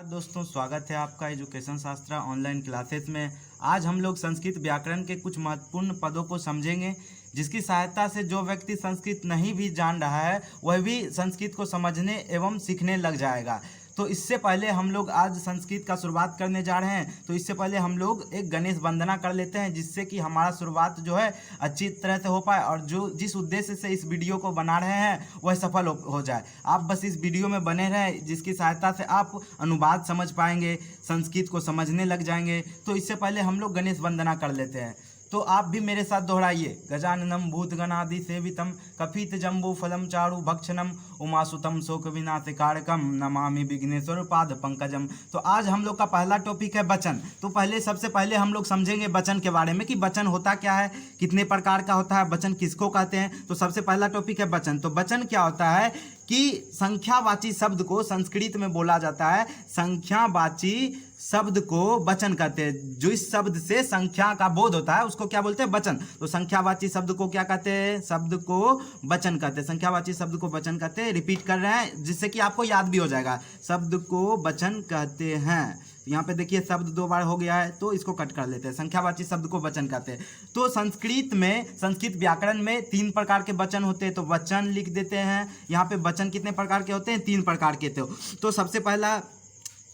दोस्तों, स्वागत है आपका एजुकेशन शास्त्र ऑनलाइन क्लासेस में। आज हम लोग संस्कृत व्याकरण के कुछ महत्वपूर्ण पदों को समझेंगे, जिसकी सहायता से जो व्यक्ति संस्कृत नहीं भी जान रहा है वह भी संस्कृत को समझने एवं सीखने लग जाएगा। तो इससे पहले हम लोग आज संस्कृत का शुरुआत करने जा रहे हैं। तो इससे पहले हम लोग एक गणेश वंदना कर लेते हैं, जिससे कि हमारा शुरुआत जो है अच्छी तरह से हो पाए और जो जिस उद्देश्य से इस वीडियो को बना रहे हैं वह सफल हो जाए। आप बस इस वीडियो में बने रहें, जिसकी सहायता से आप अनुवाद समझ पाएंगे, संस्कृत को समझने लग जाएंगे। तो इससे पहले हम लोग गणेश वंदना कर लेते हैं। तो आप भी मेरे साथ दोहराइए। गजाननम भूतगणादि सेवितम कपित जम्बू फलम चारु भक्षणम उमासुतम शोक विनाशकारकम नमामि विघ्नेश्वर पाद पंकजम। तो आज हम लोग का पहला टॉपिक है वचन। तो सबसे पहले हम लोग समझेंगे वचन के बारे में कि वचन होता क्या है, कितने प्रकार का होता है, वचन किसको कहते हैं। तो सबसे पहला टॉपिक है वचन। तो वचन क्या होता है कि संख्यावाची शब्द को संस्कृत में बोला जाता है, संख्यावाची शब्द को वचन कहते हैं। जो इस शब्द से संख्या का बोध होता है उसको क्या बोलते हैं, वचन। तो संख्यावाची शब्द को क्या कहते हैं, शब्द को वचन कहते हैं। संख्यावाची शब्द को वचन कहते हैं। रिपीट कर रहे हैं जिससे कि आपको याद भी हो जाएगा। शब्द को वचन कहते हैं। यहाँ पे देखिए शब्द 2 बार हो गया है, तो इसको कट कर लेते हैं। संख्यावाची शब्द को वचन कहते हैं। तो संस्कृत व्याकरण में 3 प्रकार के वचन होते हैं। तो वचन लिख देते हैं। यहाँ पे वचन कितने प्रकार के होते हैं, 3 प्रकार के। तो सबसे पहला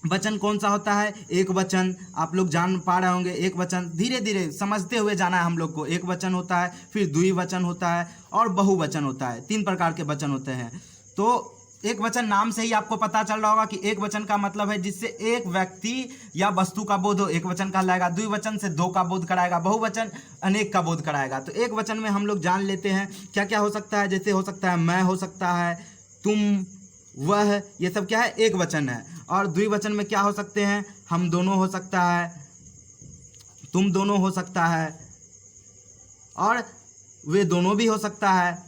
वचन कौन सा होता है, एक वचन। आप लोग जान पा रहे होंगे एक वचन, धीरे धीरे समझते हुए जाना है हम लोग को। एक वचन होता है, फिर द्विवचन होता है और बहुवचन होता है। 3 प्रकार के वचन होते हैं। तो एक वचन नाम से ही आपको पता चल रहा होगा कि एक वचन का मतलब है जिससे एक व्यक्ति या वस्तु का बोध हो, एक वचन कहलाएगा। द्विवचन से 2 का बोध कराएगा, बहुवचन अनेक का बोध कराएगा। तो एक वचन में हम लोग जान लेते हैं क्या क्या हो सकता है। जैसे हो सकता है मैं, हो सकता है तुम, वह, ये सब क्या है, एक वचन है। और द्विवचन में क्या हो सकते हैं, हम दोनों हो सकता है, तुम दोनों हो सकता है, और वे दोनों भी हो सकता है,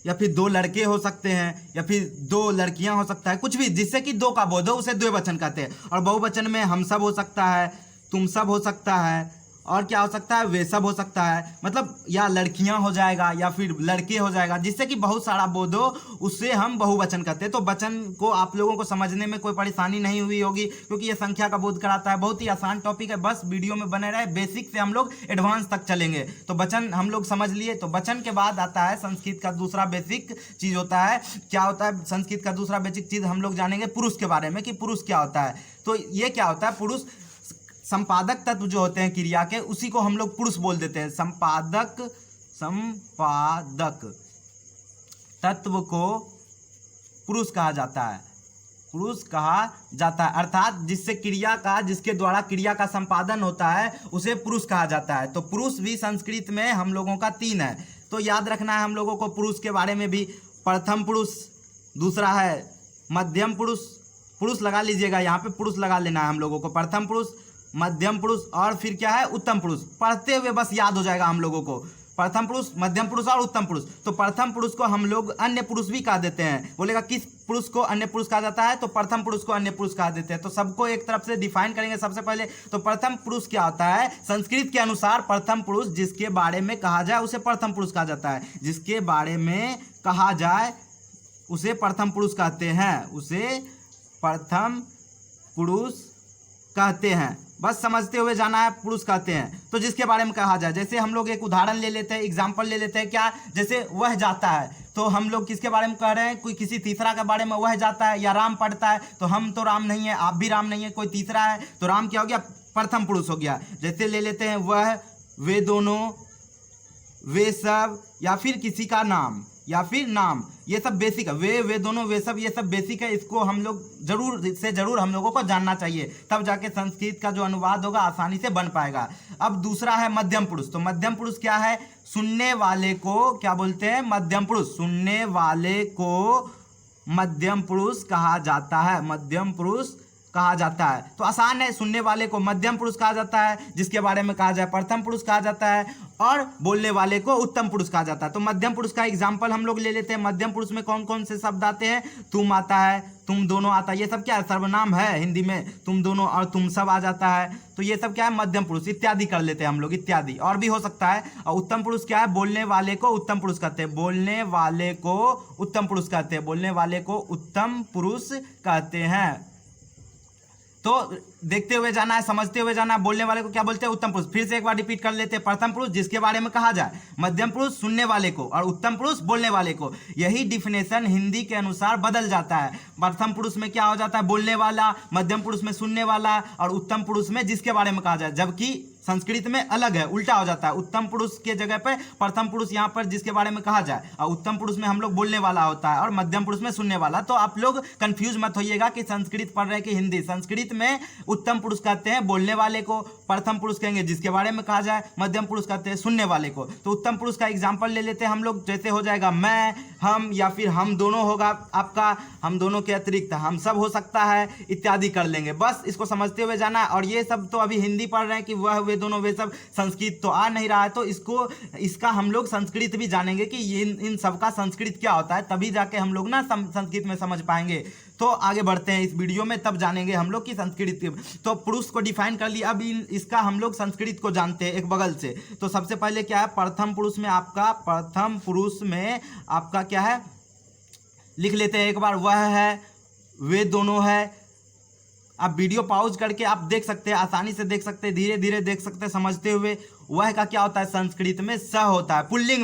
या फिर 2 लड़के हो सकते हैं, या फिर 2 लड़कियां हो सकता है, कुछ भी जिससे कि 2 का बोध हो उसे द्विवचन कहते हैं। और बहुवचन में हम सब हो सकता है, तुम सब हो सकता है, और क्या हो सकता है, वे सब हो सकता है। मतलब या लड़कियां हो जाएगा या फिर लड़के हो जाएगा, जिससे कि बहुत सारा बोध हो, उससे हम बहुवचन कहते हैं। तो वचन को आप लोगों को समझने में कोई परेशानी नहीं हुई होगी, क्योंकि ये संख्या का बोध कराता है। बहुत ही आसान टॉपिक है, बस वीडियो में बने रहे। बेसिक से हम लोग एडवांस तक चलेंगे। तो वचन हम लोग समझ लिए। तो वचन के बाद आता है संस्कृत का दूसरा बेसिक चीज होता है। क्या होता है संस्कृत का दूसरा बेसिक चीज, हम लोग जानेंगे पुरुष के बारे में कि पुरुष क्या होता है। तो ये क्या होता है, पुरुष संपादक तत्व जो होते हैं क्रिया के, उसी को हम लोग पुरुष बोल देते हैं। संपादक तत्व को पुरुष कहा जाता है, पुरुष कहा जाता है। अर्थात जिसके द्वारा क्रिया का संपादन होता है उसे पुरुष कहा जाता है। तो पुरुष भी संस्कृत में हम लोगों का 3 है। तो याद रखना है हम लोगों को पुरुष के बारे में भी। प्रथम पुरुष, दूसरा है मध्यम पुरुष, पुरुष लगा लीजिएगा, यहाँ पे पुरुष लगा लेना है हम लोगों को। प्रथम पुरुष, मध्यम पुरुष और फिर क्या है, उत्तम पुरुष। पढ़ते हुए बस याद हो जाएगा हम लोगों को, प्रथम पुरुष, मध्यम पुरुष और उत्तम पुरुष। तो प्रथम पुरुष को हम लोग अन्य पुरुष भी कह देते हैं। बोलेगा किस पुरुष को अन्य पुरुष कहा जाता है, तो प्रथम पुरुष को अन्य पुरुष कहा देते हैं। तो सबको एक तरफ से डिफाइन करेंगे सबसे पहले। तो प्रथम पुरुष क्या होता है, संस्कृत के अनुसार प्रथम पुरुष जिसके बारे में कहा जाए उसे प्रथम पुरुष कहा जाता है। जिसके बारे में कहा जाए उसे प्रथम पुरुष कहते हैं, उसे प्रथम पुरुष कहते हैं। बस समझते हुए जाना है, पुरुष कहते हैं। तो जिसके बारे में कहा जाए, जैसे हम लोग एक उदाहरण ले लेते हैं, एग्जाम्पल ले लेते हैं। क्या, जैसे वह जाता है, तो हम लोग किसके बारे में कह रहे हैं, कोई किसी तीसरा के बारे में। वह जाता है, या राम पढ़ता है, तो हम तो राम नहीं है, आप भी राम नहीं है, कोई तीसरा है, तो राम क्या हो गया, प्रथम पुरुष हो गया। जैसे ले लेते हैं वह, वे दोनों, वे सब, या फिर किसी का नाम या फिर नाम, ये सब बेसिक है। वे दोनों, वे सब, ये सब बेसिक है। इसको हम लोग जरूर हम लोगों को जानना चाहिए, तब जाके संस्कृत का जो अनुवाद होगा आसानी से बन पाएगा। अब दूसरा है मध्यम पुरुष। तो मध्यम पुरुष क्या है, सुनने वाले को क्या बोलते हैं, मध्यम पुरुष। सुनने वाले को मध्यम पुरुष कहा जाता है, मध्यम पुरुष कहा जाता है। तो आसान है, सुनने वाले को मध्यम पुरुष कहा जाता है, जिसके बारे में कहा जाए प्रथम पुरुष कहा जाता है, और बोलने वाले को उत्तम पुरुष कहा जाता है। तो मध्यम पुरुष का एग्जाम्पल हम लोग ले लेते हैं। मध्यम पुरुष में कौन कौन से शब्द आते हैं, तुम आता है, तुम दोनों आता है, ये सब क्या है, सर्वनाम है हिंदी में। तुम दोनों और तुम सब आ जाता है, तो ये सब क्या है, मध्यम पुरुष। इत्यादि कर लेते हैं हम लोग, इत्यादि और भी हो सकता है। और उत्तम पुरुष क्या है, बोलने वाले को उत्तम पुरुष कहते हैं, बोलने वाले को उत्तम पुरुष कहते हैं, बोलने वाले को उत्तम पुरुष कहते हैं। तो देखते हुए जाना है, समझते हुए जाना है। बोलने वाले को क्या बोलते हैं? उत्तम पुरुष। फिर से एक बार रिपीट कर लेते हैं। प्रथम पुरुष जिसके बारे में कहा जाए, मध्यम पुरुष सुनने वाले को, और उत्तम पुरुष बोलने वाले को। यही डिफिनेशन हिंदी के अनुसार बदल जाता है। प्रथम पुरुष में क्या हो जाता है? बोलने वाला, मध्यम पुरुष में सुनने वाला, और उत्तम पुरुष में जिसके बारे में कहा जाए। जबकि संस्कृत में अलग है, उल्टा हो जाता है। उत्तम पुरुष के जगह पे प्रथम पुरुष यहाँ पर जिसके बारे में कहा जाए, और उत्तम पुरुष में हम लोग बोलने वाला होता है, और मध्यम पुरुष में सुनने वाला। तो आप लोग कंफ्यूज मत होइएगा कि संस्कृत पढ़ रहे हैं कि हिंदी। संस्कृत में उत्तम पुरुष कहते हैं बोलने वाले को, प्रथम पुरुष कहेंगे जिसके बारे में कहा जाए, मध्यम पुरुष कहते हैं सुनने वाले को। तो उत्तम पुरुष का एग्जाम्पल ले लेते हैं हम लोग। जैसे हो जाएगा मैं, हम, या फिर हम दोनों होगा आपका, हम दोनों के अतिरिक्त हम सब हो सकता है, इत्यादि कर लेंगे। बस इसको समझते हुए जाना है। और ये सब तो अभी हिंदी पढ़ रहे हैं कि वह, वे दोनों, वे सब, संस्कृत तो आ नहीं रहा है। तो इसका हम लोग संस्कृत भी जानेंगे कि इन सब का संस्कृत क्या होता है, तभी जाके हम लोग ना संस्कृत में समझ पाएंगे। तो आगे बढ़ते हैं इस वीडियो में, तब जानेंगे हम लोग कि संस्कृत। तो पुरुष को डिफाइन कर लिया, अब इसका हम लोग संस्कृत को जानते हैं एक बगल से। तो सबसे पहले क्या है? प्रथम पुरुष में आपका, प्रथम पुरुष में आपका क्या है? लिख लेते हैं एक बार। वह है, वे दोनों है। आप वीडियो पॉज करके आप देख सकते हैं, आसानी से देख सकते हैं, धीरे धीरे देख सकते हैं समझते हुए। वह का क्या होता है? संस्कृत में स होता है। पुल्लिंग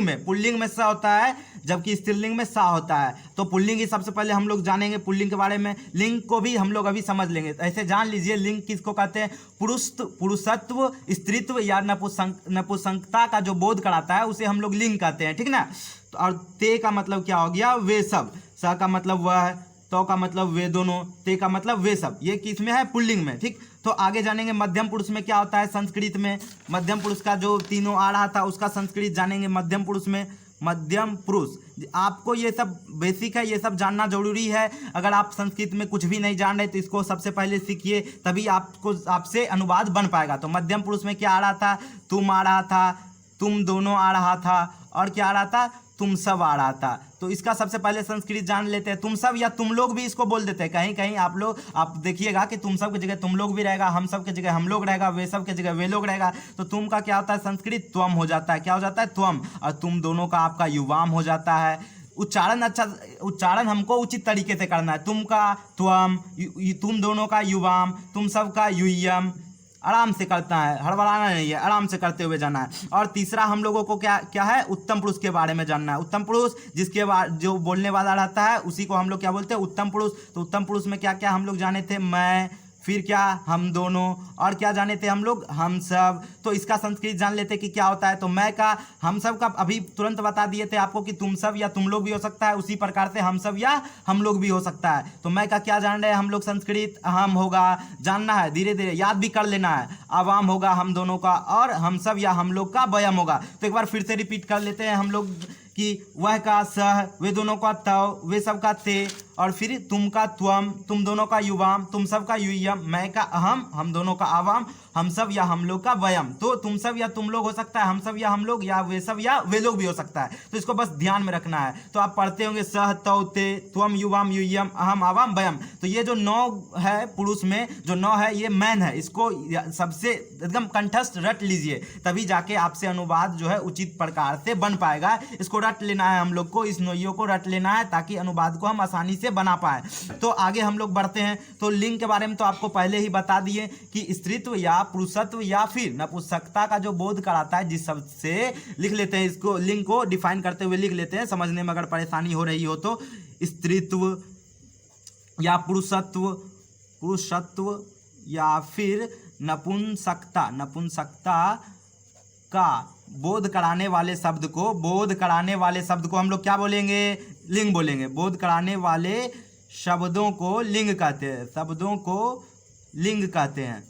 में स होता है, जबकि स्त्रीलिंग में सा होता है। तो पुल्लिंग ही सबसे पहले हम लोग जानेंगे, पुल्लिंग के बारे में। लिंग को भी हम लोग अभी समझ लेंगे। ऐसे जान लीजिए लिंग किसको कहते हैं? पुरुषत्व, स्त्रीत्व या नपुंसकता का जो बोध कराता है उसे हम लोग लिंग कहते हैं, ठीक ना। तो और ते का मतलब क्या हो गया? वे सब। स का मतलब वह है, तो का मतलब वे दोनों, ते का मतलब वे सब। ये किस में है? पुल्लिंग में, ठीक। तो आगे जानेंगे मध्यम पुरुष में क्या होता है संस्कृत में। मध्यम पुरुष का जो तीनों आ रहा था उसका संस्कृत जानेंगे मध्यम पुरुष में। मध्यम पुरुष, आपको ये सब बेसिक है, ये सब जानना जरूरी है। अगर आप संस्कृत में कुछ भी नहीं जान रहे तो इसको सबसे पहले सीखिए, तभी आपसे अनुवाद बन पाएगा। तो मध्यम पुरुष में क्या आ रहा था? तुम आ रहा था, तुम दोनों आ रहा था, और क्या आ रहा था? तुम सब आ रहा था। तो इसका सबसे पहले संस्कृत जान लेते हैं। तुम सब या तुम लोग भी इसको बोल देते हैं। कहीं कहीं आप देखिएगा कि तुम सब की जगह तुम लोग भी रहेगा, हम सब की जगह हम लोग रहेगा, वे सब की जगह वे लोग रहेगा। तो तुम का क्या होता है? संस्कृत त्वम हो जाता है। क्या हो जाता है? त्वम। और तुम दोनों का आपका युवाम हो जाता है। उच्चारण हमको उचित तरीके से करना है। तुम का त्वम, तुम दोनों का युवाम, तुम सब का युयम। आराम से करता है, हड़बड़ाना नहीं है, आराम से करते हुए जाना है। और तीसरा हम लोगों को क्या है? उत्तम पुरुष के बारे में जानना है। उत्तम पुरुष जिसके बाद जो बोलने वाला रहता है उसी को हम लोग क्या बोलते हैं? उत्तम पुरुष। तो उत्तम पुरुष में क्या क्या हम लोग जाने थे? मैं, फिर क्या? हम दोनों, और क्या जाने थे हम लोग? हम सब। तो इसका संस्कृत जान लेते कि क्या होता है। तो मैं का, हम सब का अभी तुरंत बता दिए थे आपको कि तुम सब या तुम लोग भी हो सकता है, उसी प्रकार से हम सब या हम लोग भी हो सकता है। तो मैं का क्या जान रहे हैं हम लोग संस्कृत? हम होगा, जानना है, धीरे धीरे याद भी कर लेना है। आवाम होगा हम दोनों का, और हम सब या हम लोग का वयम होगा। तो एक बार फिर से रिपीट कर लेते हैं हम लोग कि वह का सह, वे दोनों का तव, वे सब का ते, और फिर तुम का त्वम, तुम दोनों का युवाम, तुम सब का युयम, मैं का अहम, हम दोनों का आवाम, हम सब या हम लोग का वयम। तो तुम सब या तुम लोग हो सकता है, हम सब या हम लोग, या वे सब या वे लोग भी हो सकता है। तो इसको बस ध्यान में रखना है। तो आप पढ़ते होंगे सह, तव, ते, त्वम, युवाम, युयम, अहम, आवाम, वयम। तो ये जो 9 है पुरुष में, जो 9 है ये मैन है। इसको सबसे एकदम कंठस्थ रट लीजिए, तभी जाके आपसे अनुवाद जो है उचित प्रकार से बन पाएगा। इसको रट लेना है हम लोग को, इस नोइयों को रट लेना है, ताकि अनुवाद को हम आसानी से बना पाए। तो आगे हम लोग बढ़ते हैं। तो लिंग के बारे में तो आपको पहले ही बता दिए कि स्त्रीत्व या पुरुषत्व या फिर नपुंसकता का जो बोध कराता है, जिस शब्द से लिख लेते हैं इसको, लिंग को डिफाइन करते हुए लिख लेते हैं, समझने में अगर परेशानी हो रही हो तो। स्त्रीत्व या पुरुषत्व या फिर नपुंसकता का बोध कराने वाले शब्द को हम लोग क्या बोलेंगे? लिंग बोलेंगे। बोध कराने वाले शब्दों को लिंग कहते हैं।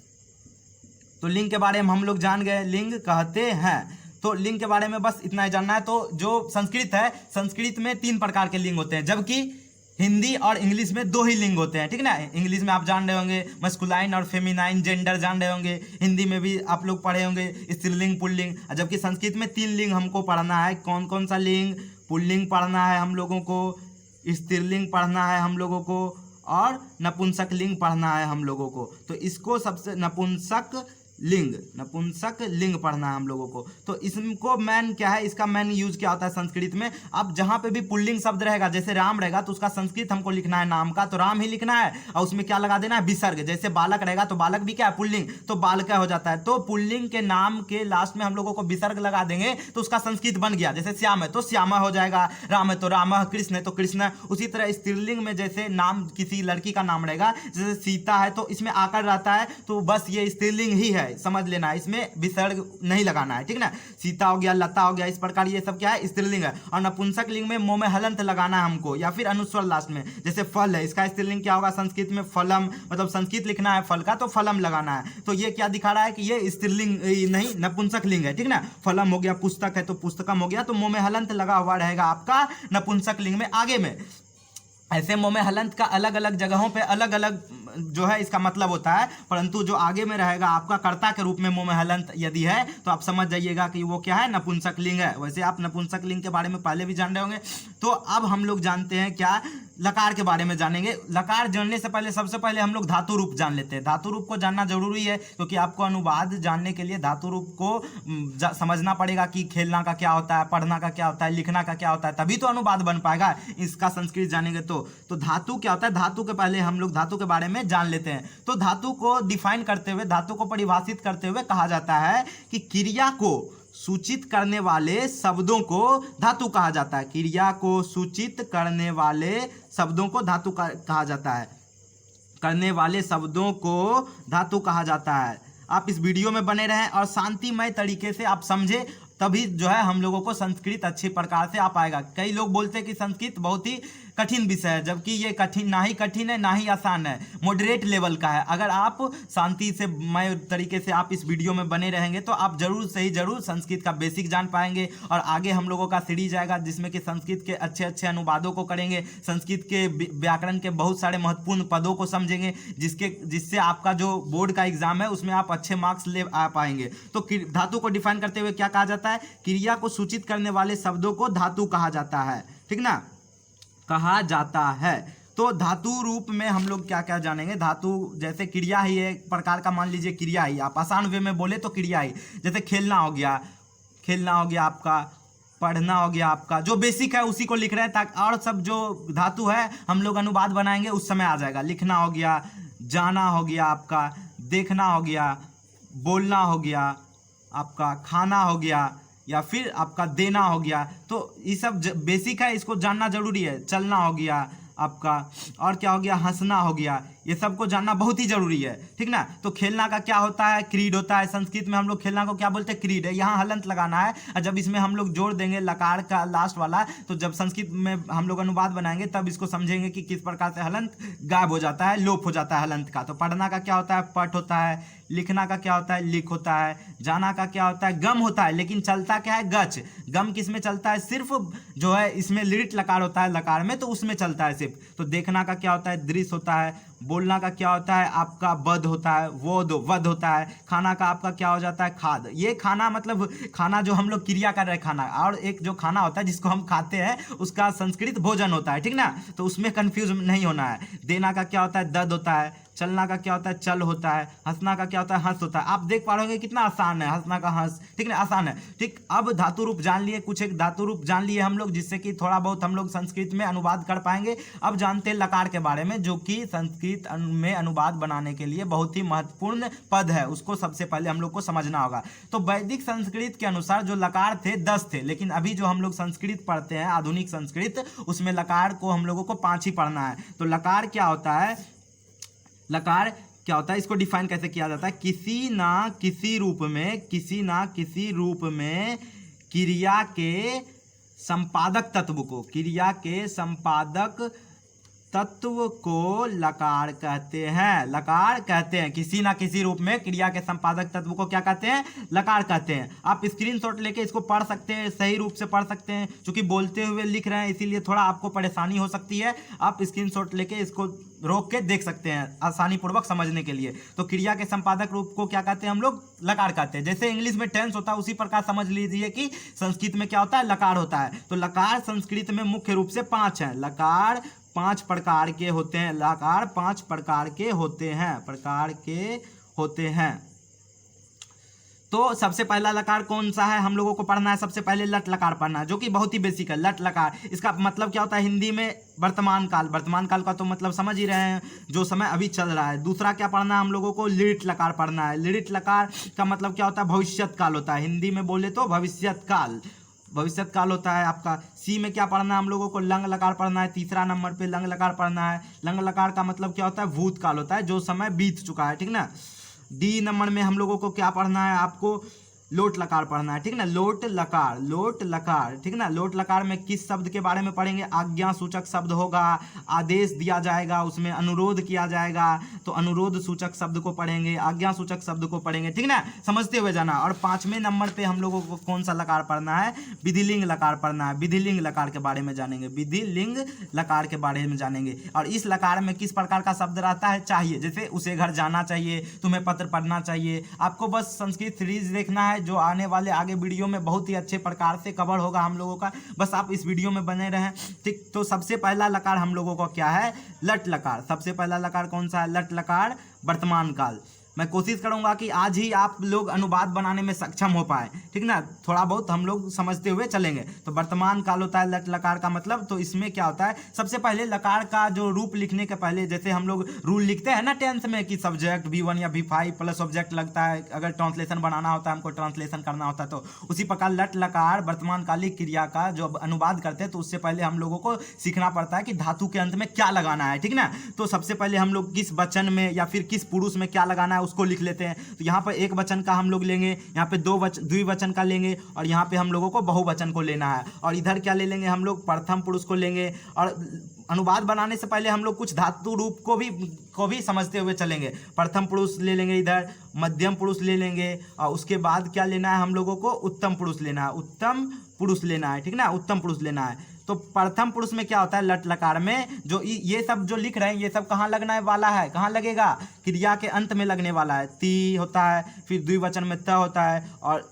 तो लिंग के बारे में हम लोग जान गए, लिंग कहते हैं। तो लिंग के बारे में बस इतना ही जानना है। तो जो संस्कृत है, संस्कृत में 3 प्रकार के लिंग होते हैं, जबकि हिंदी और इंग्लिश में 2 ही लिंग होते हैं, ठीक ना। इंग्लिश में आप जान रहे होंगे मस्कुलाइन और फेमिनाइन जेंडर जान रहे होंगे, हिंदी में भी आप लोग पढ़े होंगे स्त्रीलिंग पुल्लिंग, जबकि संस्कृत में 3 लिंग हमको पढ़ना है। कौन कौन सा लिंग? पुल्लिंग पढ़ना है हम लोगों को, स्त्रीलिंग पढ़ना है हम लोगों को, और नपुंसक लिंग पढ़ना है हम लोगों को। तो इसको सबसे नपुंसक लिंग, नपुंसक लिंग पढ़ना है हम लोगों को। तो इसको मैन क्या है, इसका मैन यूज क्या होता है संस्कृत में। अब जहां पे भी पुल्लिंग शब्द रहेगा, जैसे राम रहेगा तो उसका संस्कृत हमको लिखना है नाम का, तो राम ही लिखना है और उसमें क्या लगा देना है, विसर्ग। जैसे बालक रहेगा तो बालक भी क्या है, पुल्लिंग, तो बालक हो जाता है। तो पुल्लिंग के नाम के लास्ट में हम लोगों को विसर्ग लगा देंगे तो उसका संस्कृत बन गया। जैसे श्याम है तो श्यामा हो जाएगा, राम है तो राम, कृष्ण है तो कृष्ण। उसी तरह स्त्रीलिंग में जैसे नाम किसी लड़की का नाम रहेगा, जैसे सीता है तो इसमें आकर रहता है, तो बस ये स्त्रीलिंग ही है, समझ लेना, इसमें विसर्ग नहीं लगाना है, ठीक ना। सीता हो गया, लता हो गया, इस प्रकार ये सब क्या है, स्त्रीलिंग है। और नपुंसक लिंग में मोह में हलंत लगाना है हमको, या फिर अनुस्वर लास्ट में। जैसे फल है, इसका स्त्रीलिंग क्या होगा संस्कृत में, फलम, मतलब संस्कृत लिखना है फल का तो फलम लगाना है। तो ये क्या दिखा रहा है कि ये स्त्रीलिंग नहीं, नपुंसक लिंग है, ठीक ना। फलम हो गया, पुस्तक है तो पुस्तकम हो गया, तो मोह में हलंत लगा हुआ रहेगा आपका नपुंसक लिंग में आगे में। ऐसे मोह में हलंत का अलग अलग जगहों पे अलग अलग जो है इसका मतलब होता है, परंतु जो आगे में रहेगा आपका कर्ता के रूप में मोह में हलंत यदि है तो आप समझ जाइएगा कि वो क्या है, नपुंसक लिंग है। वैसे आप नपुंसक लिंग के बारे में पहले भी जान रहे होंगे। तो अब हम लोग जानते हैं क्या, लकार के बारे में जानेंगे। लकार जानने से पहले सबसे पहले हम लोग धातु रूप जान लेते हैं। धातु रूप को जानना जरूरी है क्योंकि आपको अनुवाद जानने के लिए धातु रूप को समझना पड़ेगा कि खेलना का क्या होता है, पढ़ना का क्या होता है, लिखना का क्या होता है, तभी तो अनुवाद बन पाएगा। इसका संस्कृत जानेंगे तो धातु क्या होता है, धातु के पहले हम लोग धातु के बारे में जान लेते हैं। तो धातु को डिफाइन करते हुए, धातु को परिभाषित करते हुए कहा जाता है कि क्रिया को सूचित करने वाले शब्दों को धातु कहा जाता है। क्रिया को सूचित करने वाले शब्दों को धातु कहा जाता है, करने वाले शब्दों को धातु कहा जाता है। आप इस वीडियो में बने रहें और शांतिमय तरीके से आप समझे, तभी जो है हम लोगों को संस्कृत अच्छी प्रकार से आ पाएगा। कई लोग बोलते हैं कि संस्कृत बहुत ही कठिन विषय है, जबकि ये कठिन ना ही कठिन है ना ही आसान है, मॉडरेट लेवल का है। अगर आप शांति से मय तरीके से आप इस वीडियो में बने रहेंगे तो आप जरूर से ही जरूर संस्कृत का बेसिक जान पाएंगे। और आगे हम लोगों का सीरीज आएगा जिसमें कि संस्कृत के अच्छे अच्छे अनुवादों को करेंगे, संस्कृत के व्याकरण के बहुत सारे महत्वपूर्ण पदों को समझेंगे, जिससे आपका जो बोर्ड का एग्जाम है उसमें आप अच्छे मार्क्स ले आ पाएंगे। तो धातु को डिफाइन करते हुए क्या कहा जाता है, क्रिया को सूचित करने वाले शब्दों को धातु कहा जाता है, ठीक ना, कहा जाता है। तो धातु रूप में हम लोग क्या क्या जानेंगे। धातु जैसे क्रिया ही एक प्रकार का, मान लीजिए क्रिया ही, आप आसान वे में बोले तो क्रिया ही, जैसे खेलना हो गया, खेलना हो गया आपका, पढ़ना हो गया आपका, जो बेसिक है उसी को लिख रहे हैं, ताकि और सब जो धातु है हम लोग अनुवाद बनाएंगे उस समय आ जाएगा। लिखना हो गया, जाना हो गया आपका, देखना हो गया, बोलना हो गया आपका, खाना हो गया, या फिर आपका देना हो गया। तो ये सब बेसिक है, इसको जानना जरूरी है। चलना हो गया आपका, और क्या हो गया, हंसना हो गया, ये सब को जानना बहुत ही जरूरी है, ठीक ना। तो खेलना का क्या होता है, क्रीड होता है। संस्कृत में हम लोग खेलना को क्या बोलते हैं, क्रीड है। यहाँ हलंत लगाना है, और जब इसमें हम लोग जोड़ देंगे लकार का लास्ट वाला, तो जब संस्कृत में हम लोग अनुवाद बनाएंगे तब इसको समझेंगे कि किस प्रकार से हलंत गायब हो जाता है, लोप हो जाता है हलंत का। तो पढ़ना का क्या होता है, पठ होता है। लिखना का क्या होता है, लिख होता है। जाना का क्या होता है, गम होता है, लेकिन चलता क्या है, गच। गम किस में चलता है, सिर्फ जो है इसमें लिरिट लकार होता है लकार में, तो उसमें चलता है सिर्फ। तो देखना का क्या होता है, दृश्य होता है। बोलना का क्या होता है आपका, वध होता है, वध होता है। खाना का आपका क्या हो जाता है, खाद। ये खाना मतलब खाना जो हम लोग क्रिया कर रहे हैं खाना, और एक जो खाना होता है जिसको हम खाते हैं उसका संस्कृत भोजन होता है, ठीक ना। तो उसमें कंफ्यूज नहीं होना है। देना का क्या होता है, दद होता है। चलना का क्या होता है, चल होता है। हंसना का क्या होता है, हंस होता है। आप देख पा रहे होंगे कितना आसान है, हंसना का हंस, ठीक ना, आसान है, ठीक। अब धातु रूप जान लिए, कुछ एक धातु रूप जान लिए हम लोग, जिससे कि थोड़ा बहुत हम लोग संस्कृत में अनुवाद कर पाएंगे। अब जानते हैं लकार के बारे में, जो कि संस्कृत में अनुवाद बनाने के लिए बहुत ही महत्वपूर्ण पद है, उसको सबसे पहले हम लोग को समझना होगा। तो वैदिक संस्कृत के अनुसार जो लकार थे 10 थे, लेकिन अभी जो हम लोग संस्कृत पढ़ते हैं आधुनिक संस्कृत, उसमें लकार को हम लोगों को 5 ही पढ़ना है। तो लकार क्या होता है, लकार क्या होता है, इसको डिफाइन कैसे किया जाता है, किसी ना किसी रूप में क्रिया के संपादक तत्व को, क्रिया के संपादक तत्व को लकार कहते हैं। लकार कहते हैं, किसी ना किसी रूप में क्रिया के संपादक तत्व को क्या कहते हैं, लकार कहते हैं। आप स्क्रीनशॉट लेके इसको पढ़ सकते हैं, सही रूप से पढ़ सकते हैं, क्योंकि बोलते हुए लिख रहे हैं इसीलिए थोड़ा आपको परेशानी हो सकती है। आप स्क्रीनशॉट लेके इसको रोक के देख सकते हैं आसानी पूर्वक समझने के लिए। तो क्रिया के संपादक रूप को क्या कहते हैं हम लोग, लकार कहते हैं। जैसे इंग्लिश में टेंस होता है उसी प्रकार समझ लीजिए कि संस्कृत में क्या होता है, लकार होता है। तो लकार संस्कृत में मुख्य रूप से 5 हैं। लकार 5 प्रकार के होते हैं, लकार 5 प्रकार के होते हैं, तो सबसे पहला लकार कौन सा है हम लोगों को पढ़ना है? सबसे पहले लट लकार पढ़ना है, जो कि बहुत ही बेसिक है। लट लकार, इसका मतलब क्या होता है हिंदी में? वर्तमान काल। वर्तमान काल का तो मतलब समझ ही रहे हैं, जो समय अभी चल रहा है। दूसरा क्या पढ़ना है हम लोगों को? लिट लकार पढ़ना है। लिट लकार का मतलब क्या होता है? भविष्यत काल होता है, हिंदी में बोले तो भविष्यत काल। भविष्यत काल होता है आपका। सी में क्या पढ़ना है हम लोगों को? लंग लकार पढ़ना है। तीसरा नंबर पे लंग लकार पढ़ना है। लंग लकार का मतलब क्या होता है? भूतकाल होता है, जो समय बीत चुका है, ठीक ना। डी नंबर में हम लोगों को क्या पढ़ना है? आपको लोट लकार पढ़ना है, ठीक ना। लोट लकार, लोट लकार, ठीक ना। लोट लकार में किस शब्द के बारे में पढ़ेंगे? आज्ञा सूचक शब्द होगा, आदेश दिया जाएगा, उसमें अनुरोध किया जाएगा, तो अनुरोध सूचक शब्द को पढ़ेंगे, आज्ञा सूचक शब्द को पढ़ेंगे, ठीक ना। समझते हुए जाना। और 5वें नंबर पे हम लोगों को कौन सा लकार पढ़ना है? विधिलिंग लकार पढ़ना है। विधिलिंग लकार के बारे में जानेंगे, विधिलिंग लकार के बारे में जानेंगे। और इस लकार में किस प्रकार का शब्द रहता है? चाहिए, जैसे उसे घर जाना चाहिए, तुम्हें पत्र पढ़ना चाहिए। आपको बस संस्कृत सीरीज देखना है, जो आने वाले आगे वीडियो में बहुत ही अच्छे प्रकार से कवर होगा हम लोगों का। बस आप इस वीडियो में बने रहें, ठीक। तो सबसे पहला लकार हम लोगों को क्या है? लट लकार। सबसे पहला लकार कौन सा है? लट लकार, वर्तमान काल। मैं कोशिश करूंगा कि आज ही आप लोग अनुवाद बनाने में सक्षम हो पाए, ठीक ना। थोड़ा बहुत हम लोग समझते हुए चलेंगे। तो वर्तमान काल होता है लट लकार का मतलब। तो इसमें क्या होता है? सबसे पहले लकार का जो रूप लिखने के पहले, जैसे हम लोग रूल लिखते हैं ना 10th में कि सब्जेक्ट V1 या V5 प्लस ऑब्जेक्ट लगता है, अगर ट्रांसलेशन बनाना होता है, हमको ट्रांसलेशन करना होता है, तो उसी प्रकार लट लकार वर्तमान कालिक क्रिया का जो अनुवाद करते हैं, तो उससे पहले हम लोगों को सीखना पड़ता है कि धातु के अंत में क्या लगाना है, ठीक ना। तो सबसे पहले हम लोग किस वचन में या फिर किस पुरुष में क्या लगाना है उसको लिख लेते हैं। तो यहाँ पर एक वचन का हम लोग लेंगे, यहाँ पे द्विवचन का लेंगे, और यहाँ पे हम लोगों को बहुवचन को लेना है। और इधर क्या ले लेंगे हम लोग? प्रथम पुरुष को लेंगे। और अनुवाद बनाने से पहले हम लोग कुछ धातु रूप को भी समझते हुए चलेंगे। प्रथम पुरुष ले लेंगे, इधर मध्यम पुरुष ले लेंगे, और उसके बाद क्या लेना है हम लोगों को? उत्तम पुरुष लेना है। उत्तम पुरुष लेना है, ठीक ना। उत्तम पुरुष लेना है। तो प्रथम पुरुष में क्या होता है? लट लकार में जो ये सब जो लिख रहे हैं, ये सब कहाँ लगने वाला है? कहाँ लगेगा? क्रिया के अंत में लगने वाला है। ती होता है, फिर द्विवचन में त होता है, और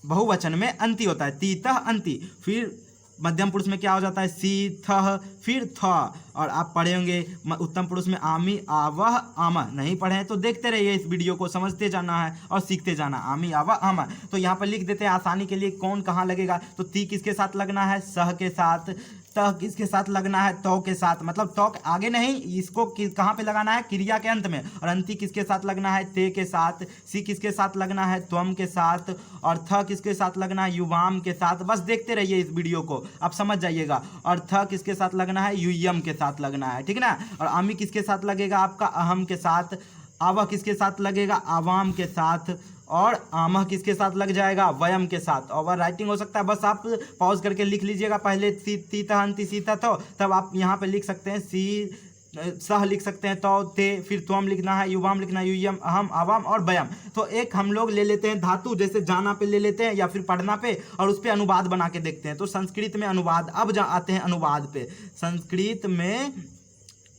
बहुवचन में अंति होता है। ती तह अंति। फिर मध्यम पुरुष में क्या हो जाता है? सी थह, फिर थ। और आप पढ़े होंगे उत्तम पुरुष में आमी आवह आमह। नहीं पढ़े हैं तो देखते रहिए इस वीडियो को, समझते जाना है और सीखते जाना। आमी आवह आमह, तो यहाँ पर लिख देते हैं आसानी के लिए कौन कहाँ लगेगा। तो ती किसके साथ लगना है? सह के साथ। तह किसके साथ लगना है? तौ के साथ। मतलब तौ आगे नहीं, इसको कहाँ पे लगाना है? क्रिया के अंत में। और अंति किसके साथ लगना है? ते के साथ। सी किसके साथ लगना है? त्वम के साथ। और थ किसके साथ लगना है? युवाम के साथ। बस देखते रहिए इस वीडियो को, आप समझ जाइएगा। और थ किसके साथ लगना है? युयम के साथ लगना है, ठीक ना। और आमी किसके साथ लगेगा? आपका अहम के साथ। आवह किसके साथ लगेगा? आवाम के साथ। और आमह किसके साथ लग जाएगा? वयम के साथ। ओवर राइटिंग हो सकता है, बस आप पॉज करके लिख लीजिएगा। पहले ती तह अंति सी तह तो, तब आप यहाँ पे लिख सकते हैं सी सह लिख सकते हैं, तो ते, फिर त्वम लिखना है, युवाम लिखना है, युयम, अहम, आवाम और वयम। तो एक हम लोग ले लेते हैं धातु, जैसे जाना पे ले लेते हैं या फिर पढ़ना पे, और उस पर अनुवाद बना के देखते हैं। तो संस्कृत में अनुवाद, अब आते हैं अनुवाद पे। संस्कृत में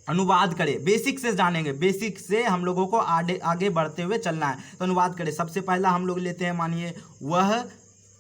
अनुवाद करें, बेसिक से जानेंगे, बेसिक से हम लोगों को आगे बढ़ते हुए चलना है। तो अनुवाद करें। सबसे पहला हम लोग लेते हैं, मानिए वह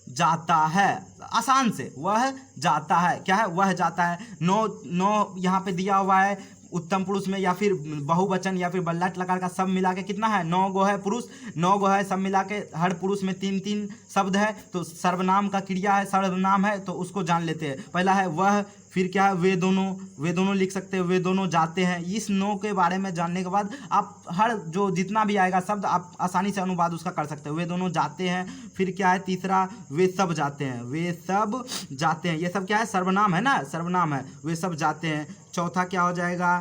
जाता है। आसान से, वह जाता है। क्या है? वह जाता है। नो यहाँ पे दिया हुआ है उत्तम पुरुष में, या फिर बहुवचन या फिर लट लकार का सब मिला के कितना है? 9 गो है पुरुष, 9 गो है, सब मिला के हर पुरुष में 3-3 शब्द है। तो सर्वनाम का क्रिया है, सर्वनाम है, तो उसको जान लेते हैं। पहला है वह, फिर क्या है? वे दोनों लिख सकते हैं, वे दोनों जाते हैं। इस नो के बारे में जानने के बाद आप हर जो जितना भी आएगा शब्द आप आसानी से अनुवाद उसका कर सकते हैं। वे दोनों जाते हैं। फिर क्या है? तीसरा, वे सब जाते हैं। वे सब जाते हैं, ये सब क्या है? सर्वनाम है ना, सर्वनाम है। वे सब जाते हैं। चौथा क्या हो जाएगा?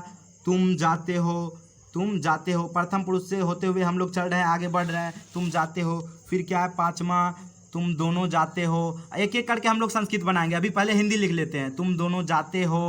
तुम जाते हो, तुम जाते हो। प्रथम पुरुष से होते हुए हम लोग चल रहे हैं, आगे बढ़ रहे हैं, तुम जाते हो। फिर क्या है? पांचवा, तुम दोनों जाते हो। एक एक करके हम लोग संस्कृत बनाएंगे, अभी पहले हिंदी लिख लेते हैं। तुम दोनों जाते हो।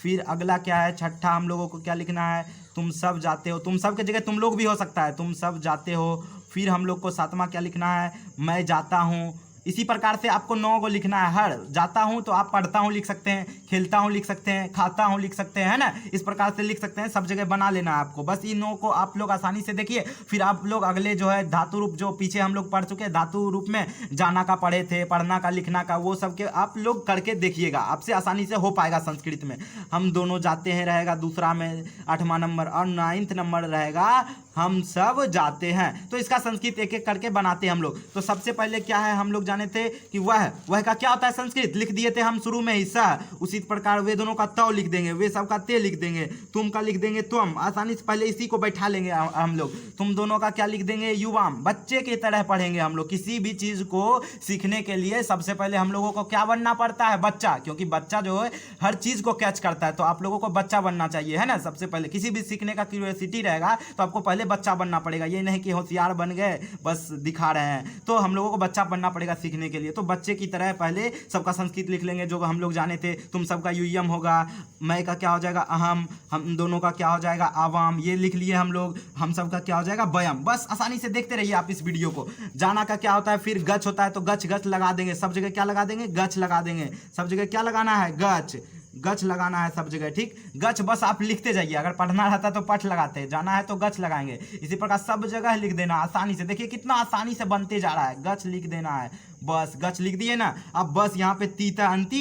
फिर अगला क्या है? छठा हम लोगों को क्या लिखना है? तुम सब जाते हो। तुम सब की जगह तुम लोग भी हो सकता है, तुम सब जाते हो। फिर हम लोग को सातवां क्या लिखना है? मैं जाता हूँ। इसी प्रकार से आपको 9 को लिखना है। हर जाता हूँ तो आप पढ़ता हूँ लिख सकते हैं, खेलता हूँ लिख सकते हैं, खाता हूँ लिख सकते हैं, है ना। इस प्रकार से लिख सकते हैं, सब जगह बना लेना है आपको। बस इन 9 को आप लोग आसानी से देखिए। फिर आप लोग अगले जो है धातु रूप, जो पीछे हम लोग पढ़ चुके हैं धातु रूप में, जाना का पढ़े थे, पढ़ना का, लिखना का, वो सब के आप लोग करके देखिएगा, आपसे आसानी से हो पाएगा। संस्कृत में हम दोनों जाते हैं रहेगा दूसरा में 8वां नंबर, और 9th नंबर रहेगा हम सब जाते हैं। तो इसका संस्कृत एक एक करके बनाते हैं हम लोग। तो सबसे पहले क्या है, हम लोग जाने थे कि वह का क्या होता है संस्कृत, लिख दिए थे हम शुरू में हिस्सा। उसी प्रकार वे दोनों का तौ लिख देंगे, वे सब का ते लिख देंगे, तुम का लिख देंगे तुम। आसानी से पहले इसी को बैठा लेंगे हम लोग। तुम दोनों का क्या लिख देंगे, युवाम। बच्चे की तरह पढ़ेंगे हम लोग। किसी भी चीज को सीखने के लिए सबसे पहले हम लोगों को क्या बनना पड़ता है, बच्चा। क्योंकि बच्चा जो है हर चीज को कैच करता है, तो आप लोगों को बच्चा बनना चाहिए, है ना। सबसे पहले किसी भी सीखने का क्यूरियोसिटी रहेगा तो आपको पहले बच्चा बनना पड़ेगा। ये नहीं कि होशियार बन गए बस दिखा रहे हैं। तो हम लोगों को बच्चा बनना पड़ेगा सीखने के लिए। तो बच्चे की तरह पहले सबका संस्कृत लिख लेंगे जो हम लोग जाने थे। तुम सबका यूयम होगा, मैं का क्या हो जाएगा अहम, हम दोनों का क्या हो जाएगा आवाम, ये लिख लिए हम लोग। हम सबका क्या हो जाएगा बयम। बस आसानी से देखते रहिए आप इस वीडियो को। जाना का क्या होता है, फिर गच होता है, तो गच गच लगा देंगे सब जगह। क्या लगा देंगे, गच लगा देंगे सब जगह। क्या लगाना है, गच गच लगाना है सब जगह, ठीक। गच बस आप लिखते जाइए, अगर पढ़ना रहता तो पठ लगाते, जाना है तो गच लगाएंगे। इसी प्रकार सब जगह लिख देना आसानी से। देखिए कितना आसानी से बनते जा रहा है। गच लिख देना है, बस गच लिख दिए ना। अब बस यहाँ पे तीता अंति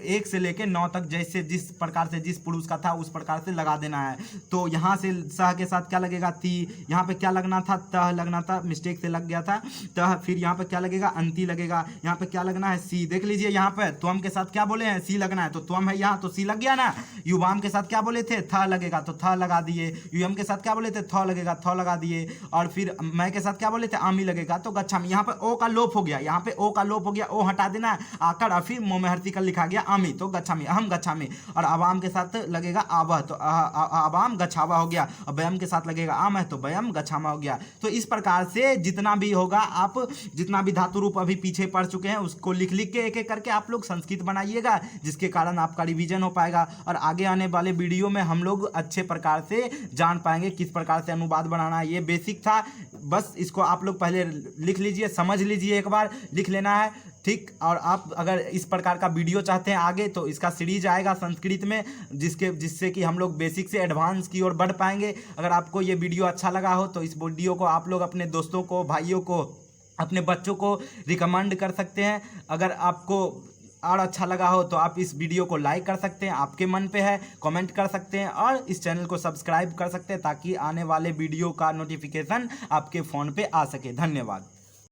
1 से लेके 9 तक जैसे जिस प्रकार से जिस पुरुष का था उस प्रकार से लगा देना है। तो यहाँ से सह के साथ क्या लगेगा, ती। यहाँ पे क्या लगना था, तह लगना था, मिस्टेक से लग गया था तह। फिर यहाँ पे क्या लगेगा, अंति लगेगा। यहाँ पे क्या लगना है, सी। देख लीजिए यहाँ पे त्वम के साथ क्या बोले हैं, सी लगना है, तो त्वम है यहाँ, तो सी लग गया ना। युवाम के साथ क्या बोले थे, थ लगेगा, तो थ लगा दिए। युयम के साथ क्या बोले थे, थ लगेगा, थ लगा दिए। और फिर मैं के साथ क्या बोले थे, आमी लगेगा, तो गच्छामी। यहाँ पे ओ का लोप हो गया, यहाँ पे ओ का लोप हो गया, ओ हटा देना है। आकर और फिर मोह में हर्ती का लिखा गया आमी, तो गच्छामी, अहम गच्छामी। और अवाम के साथ लगेगा आवह, तो अवाम गच्छावा हो गया। और बयम के साथ लगेगा आम है, तो बयम गच्छामा हो गया। तो इस प्रकार से जितना भी होगा, आप जितना भी धातु रूप अभी पीछे पढ़ चुके हैं उसको लिख लिख के एक एक करके आप लोग संस्कृत बनाइएगा, जिसके कारण आपका रिवीजन हो पाएगा। और आगे आने वाले वीडियो में हम लोग अच्छे प्रकार से जान पाएंगे किस प्रकार से अनुवाद बनाना है। ये बेसिक था, बस इसको आप लोग पहले लिख लीजिए, समझ लीजिए, एक बार लिख लेना है, ठीक। और आप अगर इस प्रकार का वीडियो चाहते हैं आगे, तो इसका सीरीज आएगा संस्कृत में, जिससे कि हम लोग बेसिक से एडवांस की ओर बढ़ पाएंगे। अगर आपको ये वीडियो अच्छा लगा हो तो इस वीडियो को आप लोग अपने दोस्तों को, भाइयों को, अपने बच्चों को रिकमेंड कर सकते हैं। अगर आपको और अच्छा लगा हो तो आप इस वीडियो को लाइक कर सकते हैं, आपके मन पे है, कमेंट कर सकते हैं, और इस चैनल को सब्सक्राइब कर सकते हैं ताकि आने वाले वीडियो का नोटिफिकेशन आपके फ़ोन पे आ सके। धन्यवाद।